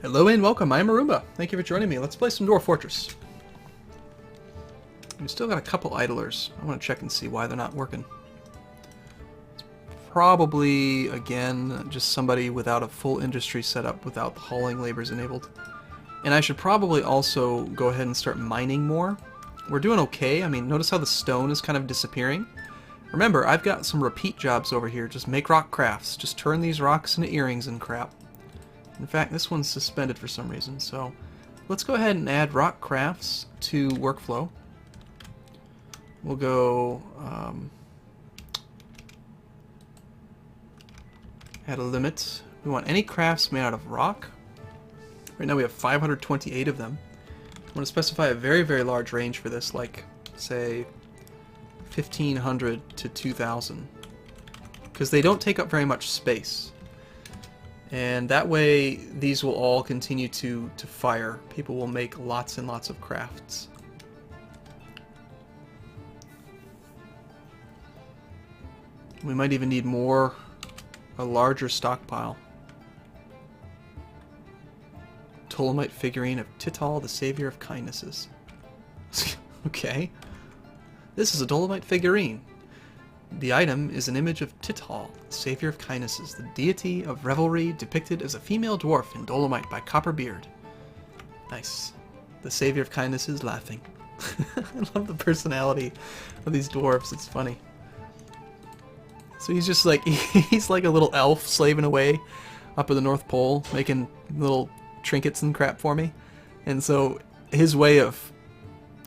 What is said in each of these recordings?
Hello and welcome, I'm Arumba. Thank you for joining me. Let's play some Dwarf Fortress. We still got a couple idlers. I want to check and see why they're not working. It's probably, again, just somebody without a full industry setup, without the hauling labors enabled. And I should probably also go ahead and start mining more. We're doing okay. I mean, notice how the stone is kind of disappearing. Remember, I've got some repeat jobs over here. Just make rock crafts. Just turn these rocks into earrings and crap. In fact, this one's suspended for some reason, so let's go ahead and add rock crafts to workflow. We'll go add a limit. We want any crafts made out of rock. Right now we have 528 of them. I want to specify a very, very large range for this, like, say, 1,500 to 2,000, because they don't take up very much space. And that way, these will all continue to fire. People will make lots and lots of crafts. We might even need a larger stockpile. Dolomite figurine of Tital, the savior of kindnesses. Okay. This is a Dolomite figurine. The item is an image of Tital, savior of kindnesses, the deity of revelry depicted as a female dwarf in Dolomite by Copperbeard. Nice. The savior of kindnesses laughing. I love the personality of these dwarves, it's funny. So he's just like, he's like a little elf slaving away up at the North Pole, making little trinkets and crap for me. And so his way of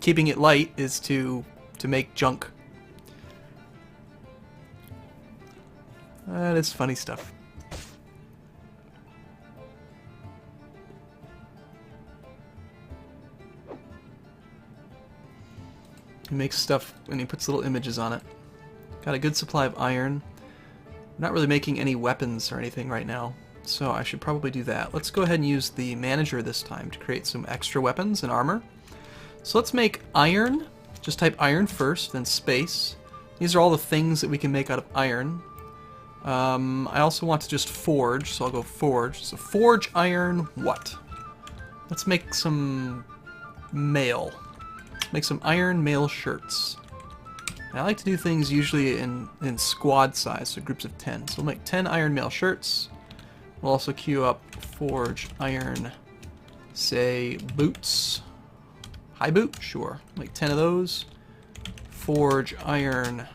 keeping it light is to make junk. That is funny stuff. He makes stuff and he puts little images on it. Got a good supply of iron. I'm not really making any weapons or anything right now, so I should probably do that. Let's go ahead and use the manager this time to create some extra weapons and armor. So let's make iron. Just type iron first, then space. These are all the things that we can make out of iron. I also want to just forge, so I'll go forge. So forge iron what? Let's make some mail. Make some iron mail shirts. And I like to do things usually in squad size, so groups of 10. So we'll make 10 iron mail shirts. We'll also queue up forge iron, say, boots. High boot? Sure. Make 10 of those. Forge iron.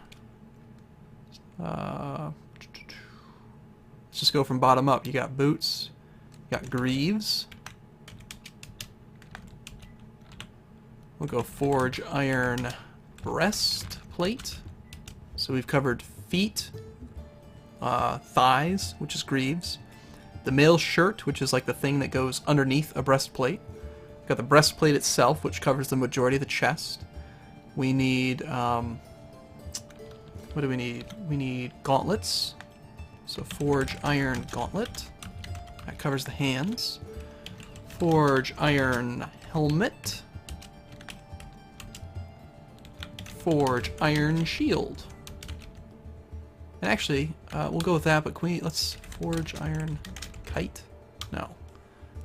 Let's just go from bottom up. You got boots. You got greaves. We'll go forge iron breastplate. So we've covered feet, thighs, which is greaves. The mail shirt, which is like the thing that goes underneath a breastplate. Got the breastplate itself, which covers the majority of the chest. We need, what do we need? We need gauntlets. So forge iron gauntlet. That covers the hands. Forge iron helmet. Forge iron shield. And actually, we'll go with that, but let's forge iron kite? No.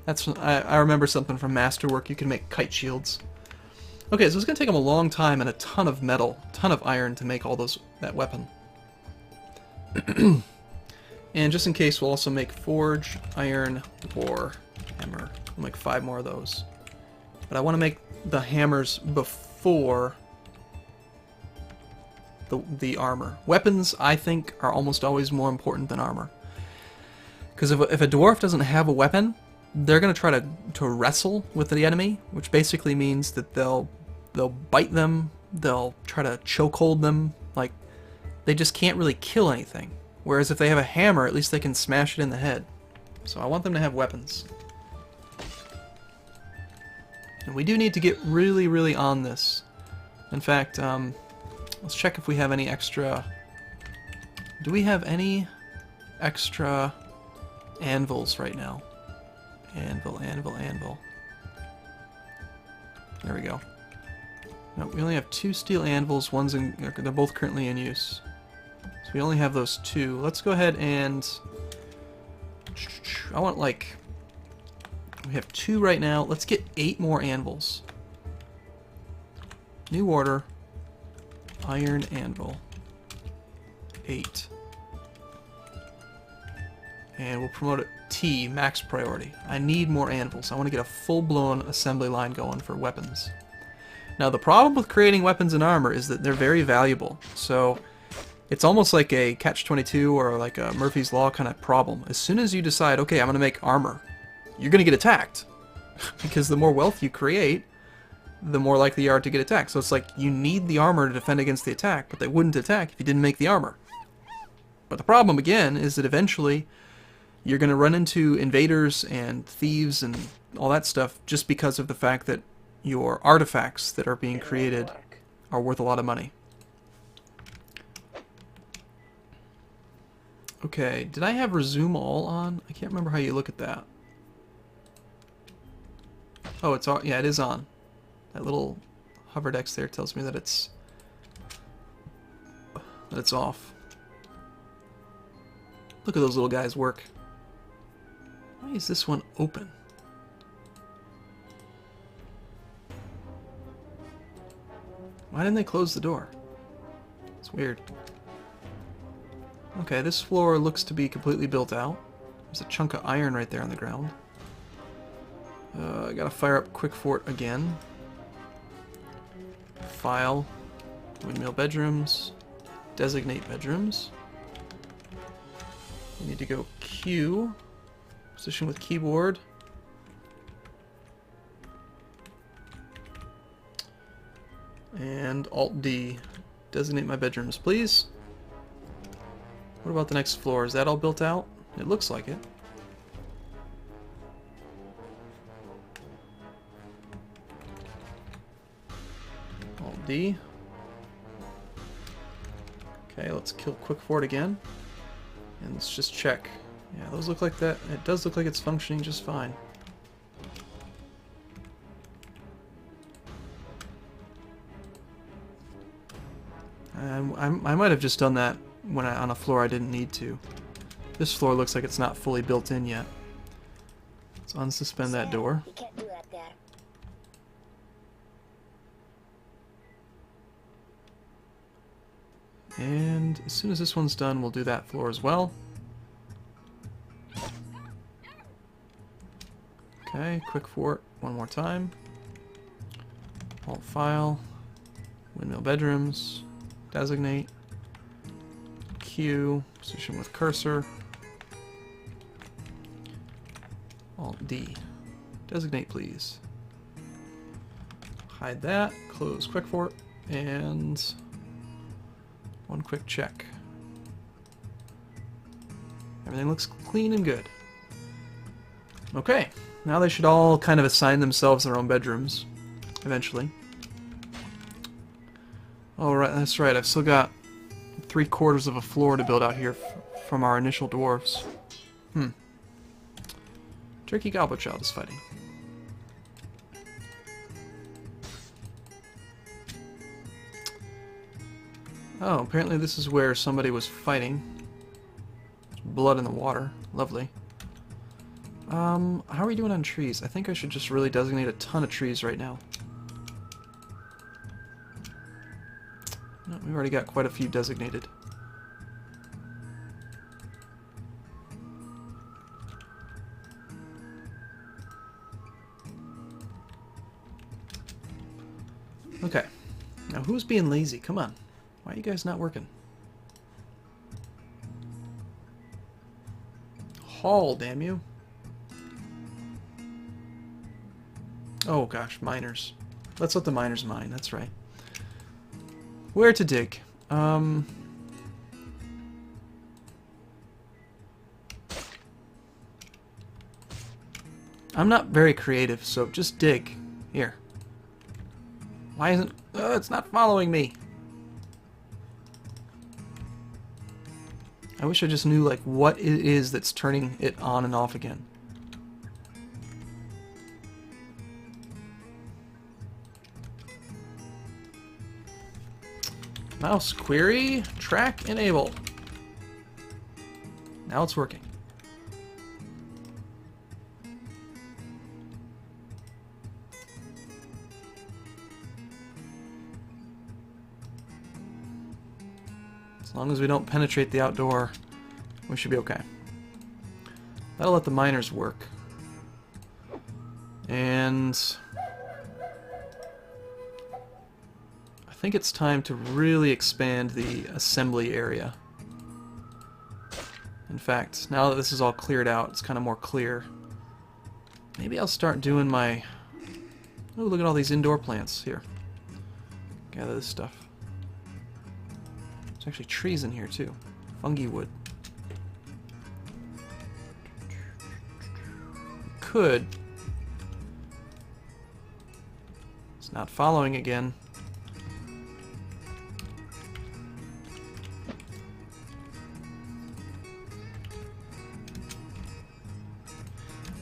That's I remember something from Masterwork. You can make kite shields. Okay, so it's going to take them a long time and a ton of metal, a ton of iron to make all that weapon. And just in case, we'll also make forge iron war hammer. We'll make 5 more of those. But I want to make the hammers before the armor. Weapons, I think, are almost always more important than armor. Because if a dwarf doesn't have a weapon, they're going to try to wrestle with the enemy, which basically means that they'll bite them, they'll try to chokehold them, like, they just can't really kill anything. Whereas if they have a hammer, at least they can smash it in the head. So I want them to have weapons. And we do need to get really, really on this. In fact, let's check if we have any extra... Do we have any extra anvils right now? Anvil, anvil, anvil. There we go. No, we only have 2 steel anvils. They're both currently in use. So we only have those 2. Let's go ahead and... I want like We have 2 right now. Let's get 8 more anvils. New order. Iron anvil. 8. And we'll promote it T, max priority. I need more anvils. I want to get a full-blown assembly line going for weapons. Now the problem with creating weapons and armor is that they're very valuable. So it's almost like a catch-22 or like a Murphy's Law kind of problem. As soon as you decide, okay, I'm going to make armor, you're going to get attacked. Because the more wealth you create, the more likely you are to get attacked. So it's like you need the armor to defend against the attack, but they wouldn't attack if you didn't make the armor. But the problem, again, is that eventually you're going to run into invaders and thieves and all that stuff just because of the fact that your artifacts that are being created are worth a lot of money. Okay, did I have resume all on? I can't remember how you look at that. Oh, it's on. Yeah, it is on. That little hover text there tells me that it's off. Look at those little guys work. Why is this one open? Why didn't they close the door? It's weird. Okay, this floor looks to be completely built out. There's a chunk of iron right there on the ground. I gotta fire up Quick Fort again. File. Windmill bedrooms. Designate bedrooms. We need to go Q. Position with keyboard. And Alt-D. Designate my bedrooms, please. What about the next floor? Is that all built out? It looks like it. Alt-D. Okay, let's kill Quick Fort again. And let's just check. Yeah, those look like that. It does look like it's functioning just fine. I might have just done that when on a floor I didn't need to. This floor looks like it's not fully built in yet. Let's unsuspend that door. You can't do that there. And as soon as this one's done, we'll do that floor as well. Okay, Quick Fort one more time. Alt file. Windmill bedrooms. Designate. Q. Position with cursor. Alt-D. Designate, please. Hide that. Close Quick Fort. And one quick check. Everything looks clean and good. Okay. Now they should all kind of assign themselves their own bedrooms. Eventually. Alright, that's right. I've still got 3/4 of a floor to build out here from our initial dwarves. Tricky Goblin Child is fighting. Oh, apparently this is where somebody was fighting. Blood in the water. Lovely. How are we doing on trees? I think I should just really designate a ton of trees right now. No, we've already got quite a few designated. Okay. Now who's being lazy? Come on. Why are you guys not working? Haul, damn you. Oh gosh, miners. Let's let the miners mine, that's right. Where to dig? I'm not very creative, so just dig. Here. Why isn't... it's not following me. I wish I just knew, like, what it is that's turning it on and off again. Mouse query, track, enable. Now it's working. As long as we don't penetrate the outdoor, we should be okay. That'll let the miners work. And I think it's time to really expand the assembly area. In fact, now that this is all cleared out, it's kind of more clear. Maybe I'll start doing my... Oh, look at all these indoor plants here. Gather this stuff. There's actually trees in here too. Fungi wood. Could. It's not following again.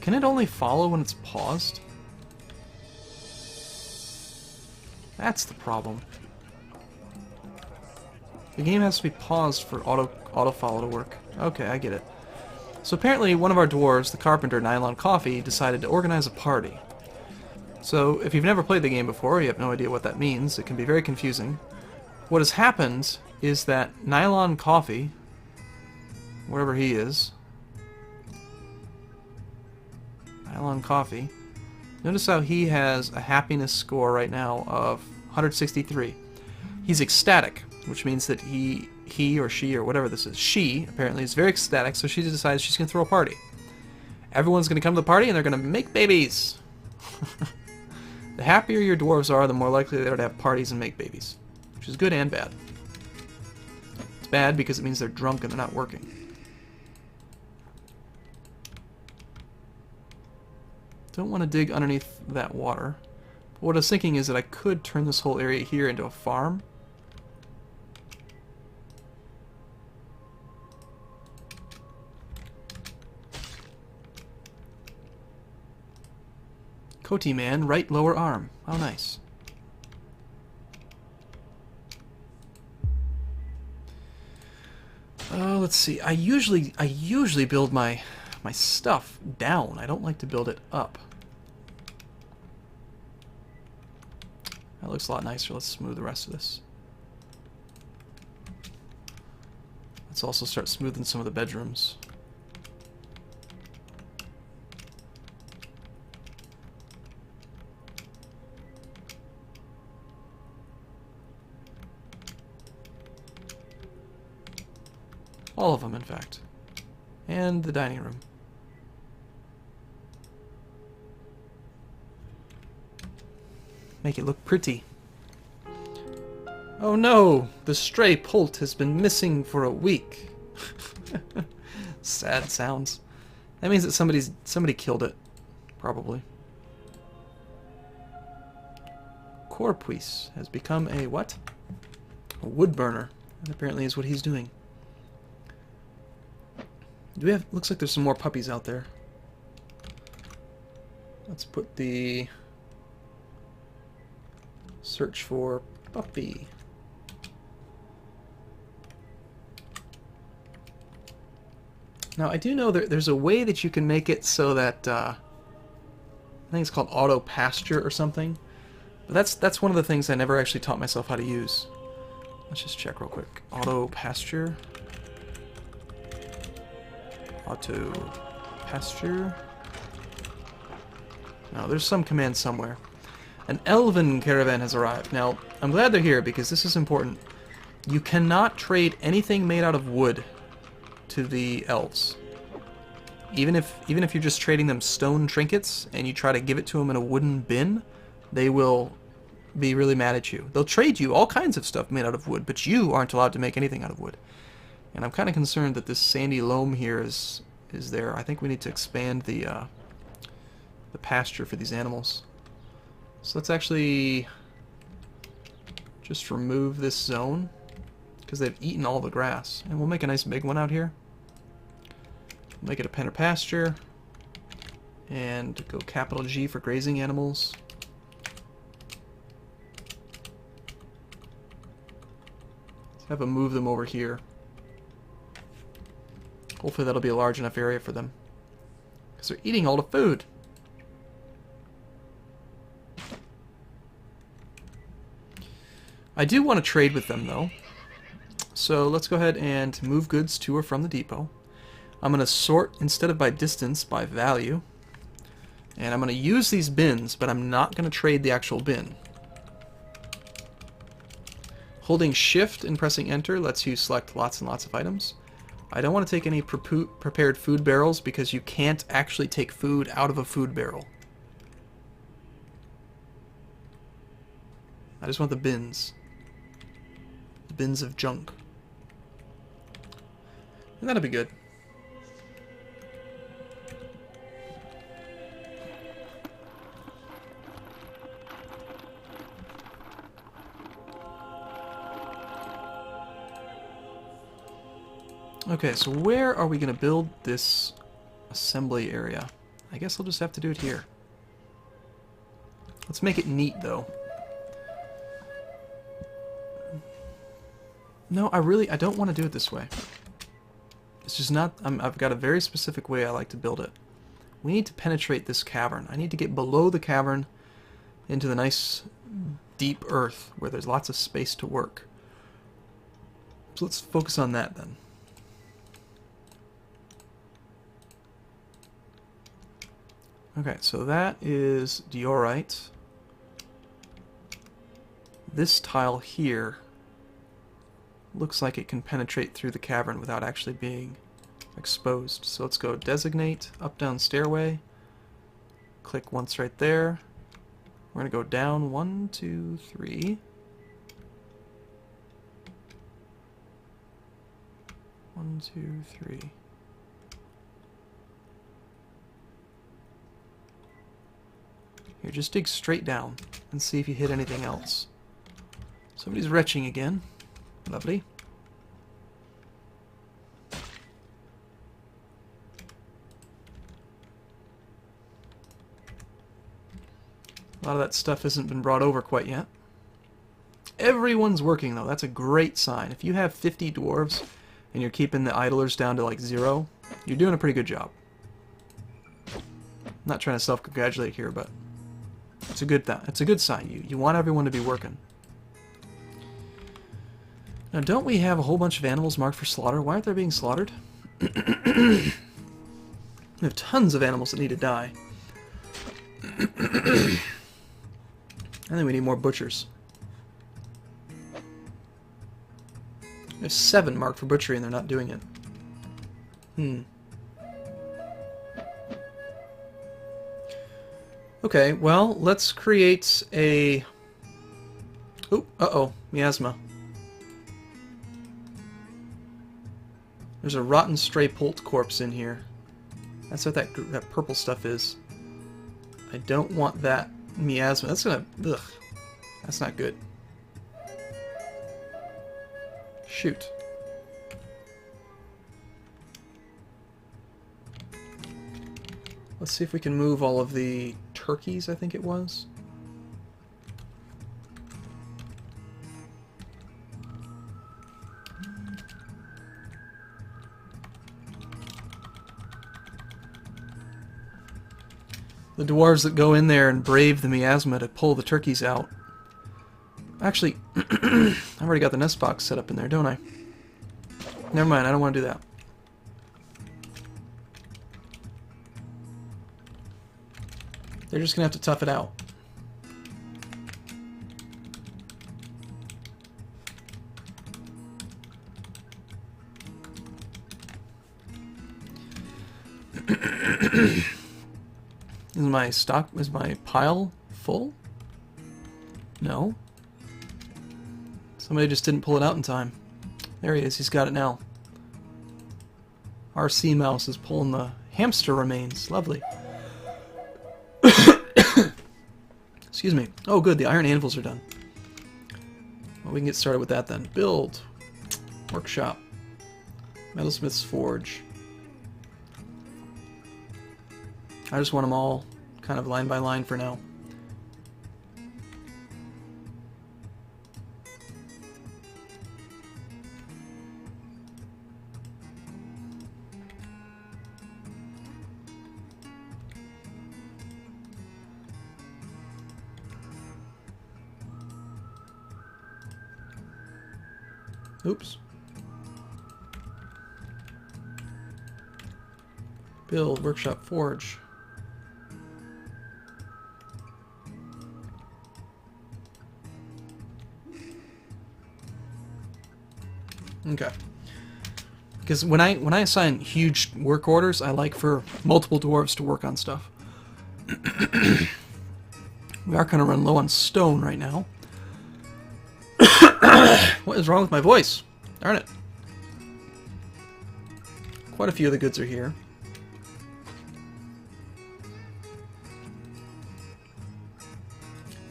Can it only follow when it's paused? That's the problem. The game has to be paused for auto follow to work. Okay, I get it. So apparently one of our dwarves, the carpenter Nylon Coffee, decided to organize a party. So if you've never played the game before, you have no idea what that means. It can be very confusing. What has happened is that Nylon Coffee, wherever he is, Nylon Coffee, notice how he has a happiness score right now of 163. He's ecstatic, which means that he or she or whatever this is, she apparently is very ecstatic, so she decides she's going to throw a party. Everyone's going to come to the party and they're going to make babies. The happier your dwarves are, the more likely they are to have parties and make babies, which is good and bad. It's bad because it means they're drunk and they're not working. Don't want to dig underneath that water. But what I was thinking is that I could turn this whole area here into a farm. Coty man, right lower arm. How nice. Oh, let's see. I usually build my stuff down. I don't like to build it up. That looks a lot nicer. Let's smooth the rest of this. Let's also start smoothing some of the bedrooms. All of them, in fact. And the dining room. Make it look pretty. Oh no! The stray poult has been missing for a week. Sad sounds. That means that somebody killed it. Probably. Corpuis has become a what? A wood burner. That apparently is what he's doing. Do we have... Looks like there's some more puppies out there. Let's put the... Search for puppy. Now, I do know there's a way that you can make it so that... I think it's called auto pasture or something. But that's one of the things I never actually taught myself how to use. Let's just check real quick. Auto pasture. Auto pasture. No, there's some command somewhere. An elven caravan has arrived. Now, I'm glad they're here because this is important. You cannot trade anything made out of wood to the elves. Even if you're just trading them stone trinkets and you try to give it to them in a wooden bin, they will be really mad at you. They'll trade you all kinds of stuff made out of wood, but you aren't allowed to make anything out of wood. And I'm kind of concerned that this sandy loam here is there. I think we need to expand the pasture for these animals. So let's actually just remove this zone because they've eaten all the grass. And we'll make a nice big one out here. Make it a pen or pasture. And go capital G for grazing animals. Let's have them move them over here. Hopefully that'll be a large enough area for them. Because they're eating all the food. I do want to trade with them, though. So let's go ahead and move goods to or from the depot. I'm going to sort, instead of by distance, by value. And I'm going to use these bins, but I'm not going to trade the actual bin. Holding shift and pressing enter lets you select lots and lots of items. I don't want to take any prepared food barrels because you can't actually take food out of a food barrel. I just want the bins. The bins of junk. And that'll be good. Okay, so where are we going to build this assembly area? I guess I'll just have to do it here. Let's make it neat, though. No, I don't want to do it this way. It's just not... I've got a very specific way I like to build it. We need to penetrate this cavern. I need to get below the cavern into the nice deep earth where there's lots of space to work. So let's focus on that then. Okay, so that is diorite. This tile here looks like it can penetrate through the cavern without actually being exposed. So let's go designate, up down stairway. Click once right there. We're going to go down 1, 2, 3. 1, 2, 3. Here, just dig straight down and see if you hit anything else. Somebody's retching again. Lovely. A lot of that stuff hasn't been brought over quite yet. Everyone's working, though. That's a great sign. If you have 50 dwarves and you're keeping the idlers down to like 0, you're doing a pretty good job. I'm not trying to self-congratulate here, but it's a good sign. You want everyone to be working. Now, don't we have a whole bunch of animals marked for slaughter? Why aren't they being slaughtered? We have tons of animals that need to die. I think we need more butchers. There's 7 marked for butchery and they're not doing it. Okay, well, let's create a... Oh, uh-oh, miasma. There's a rotten stray poult corpse in here. That's what that purple stuff is. I don't want that miasma. That's gonna... Ugh. That's not good. Shoot. Let's see if we can move all of the turkeys, I think it was. The dwarves that go in there and brave the miasma to pull the turkeys out. Actually, I've already got the nest box set up in there, don't I? Never mind, I don't want to do that. They're just going to have to tough it out. Is my pile full? No. Somebody just didn't pull it out in time. There he is, he's got it now. Our sea mouse is pulling the hamster remains. Lovely. Excuse me. Oh good, the iron anvils are done. Well, we can get started with that then. Build. Workshop. Metalsmith's Forge. I just want them all kind of line by line for now. Oops. Build, workshop, forge. Okay. Because when I assign huge work orders, I like for multiple dwarves to work on stuff. We are kind of run low on stone right now. What is wrong with my voice? Darn it. Quite a few of the goods are here.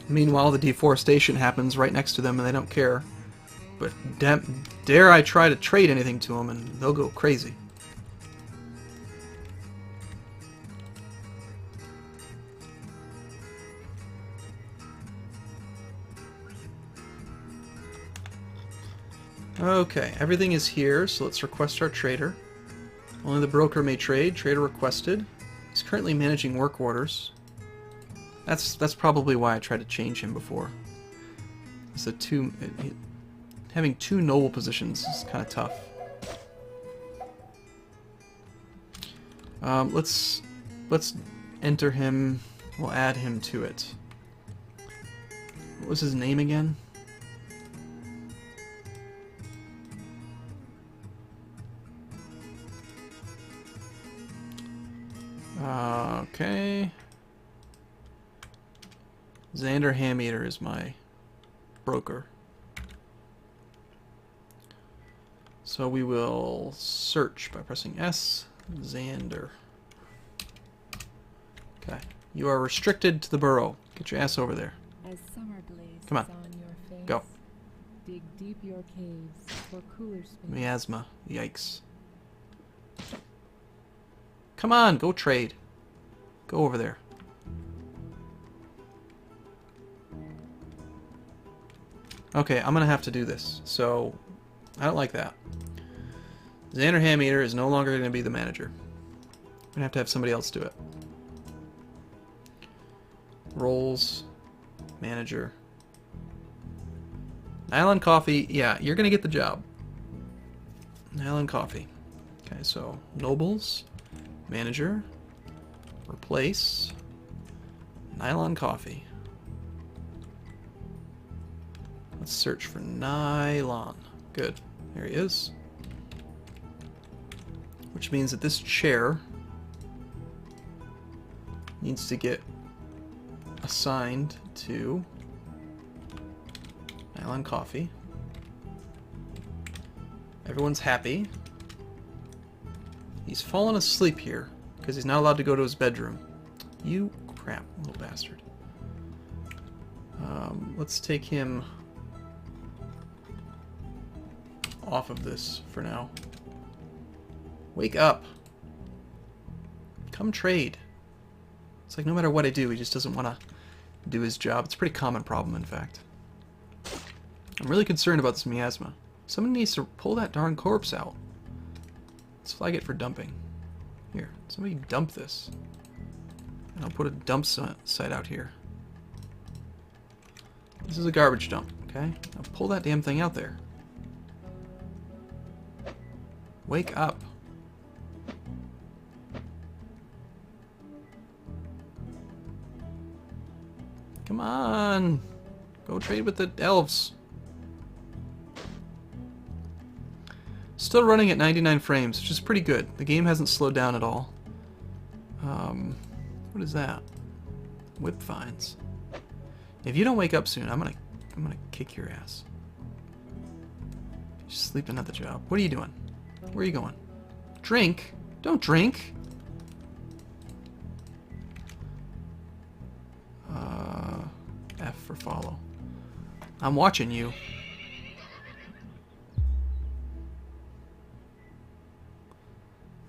Meanwhile, the deforestation happens right next to them and they don't care. But dare I try to trade anything to them and they'll go crazy. Okay, everything is here, so let's request our trader. Only the broker may trade. Trader requested. He's currently managing work orders. That's probably why I tried to change him before. It's having two noble positions is kind of tough. Let's enter him. We'll add him to it. What was his name again? Okay. Xander Hameater is my broker. So we will search by pressing S. Xander. Okay. You are restricted to the burrow. Get your ass over there. As summer blaze Come on. your face, Go. dig deep your caves for cooler space. Miasma. Yikes. Come on, go trade. Go over there. Okay, I'm gonna have to do this. So, I don't like that. Xander Hameater is no longer gonna be the manager. I'm gonna have somebody else do it. Roles. Manager. Nylon Coffee. Yeah, you're gonna get the job. Nylon Coffee. Okay, so Nobles. Manager. Replace. Nylon Coffee. Let's search for Nylon. Good. There he is. Which means that this chair needs to get assigned to Nylon Coffee. Everyone's happy. He's fallen asleep here because he's not allowed to go to his bedroom. You crap, little bastard. Let's take him off of this for now. Wake up. Come trade. It's like no matter what I do, he just doesn't want to do his job. It's a pretty common problem, in fact. I'm really concerned about this miasma. Someone needs to pull that darn corpse out. Let's flag it for dumping. Here, somebody dump this. And I'll put a dump site out here. This is a garbage dump, okay? Now pull that damn thing out there. Wake up. Come on. Go trade with the elves. Still running at 99 frames, which is pretty good. The game hasn't slowed down at all. What is that? Whip fines. If you don't wake up soon, I'm gonna kick your ass. You're sleeping at the job. What are you doing? Where are you going? Drink? Don't drink. F for follow. I'm watching you.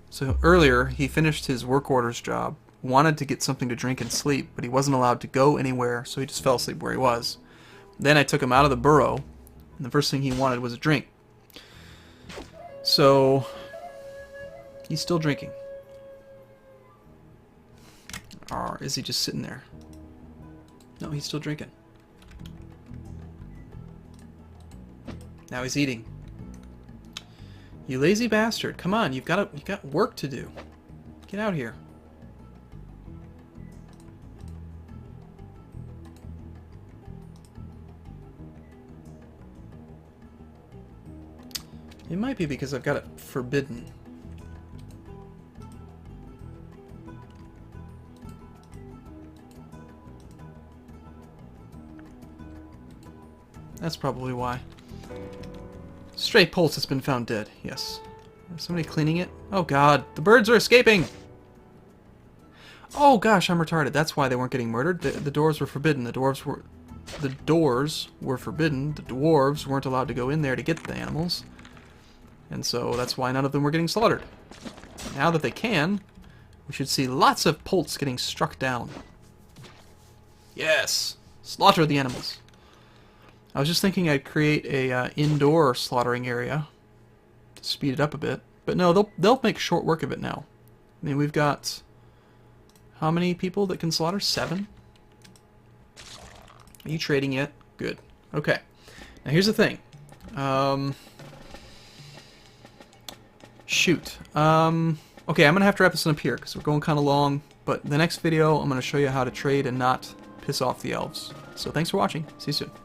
So earlier, he finished his work orders job, wanted to get something to drink and sleep, but he wasn't allowed to go anywhere, so he just fell asleep where he was. Then I took him out of the burrow, and the first thing he wanted was a drink. So, he's still drinking. Or is he just sitting there? No, he's still drinking. Now he's eating. You lazy bastard. Come on, you've got work to do. Get out here. It might be because I've got it forbidden. That's probably why. Stray pulse has been found dead. Yes. Is somebody cleaning it? Oh god, the birds are escaping! Oh gosh, I'm retarded. That's why they weren't getting murdered. The doors were forbidden. The doors were forbidden. The dwarves weren't allowed to go in there to get the animals. And so that's why none of them were getting slaughtered. Now that they can, we should see lots of pulse getting struck down. Yes! Slaughter the animals. I was just thinking I'd create a indoor slaughtering area to speed it up a bit. But no, they'll make short work of it now. I mean, we've got how many people that can slaughter? 7? Are you trading yet? Good. Okay. Now here's the thing. Shoot. Okay, I'm going to have to wrap this one up here because we're going kind of long. But the next video, I'm going to show you how to trade and not piss off the elves. So thanks for watching. See you soon.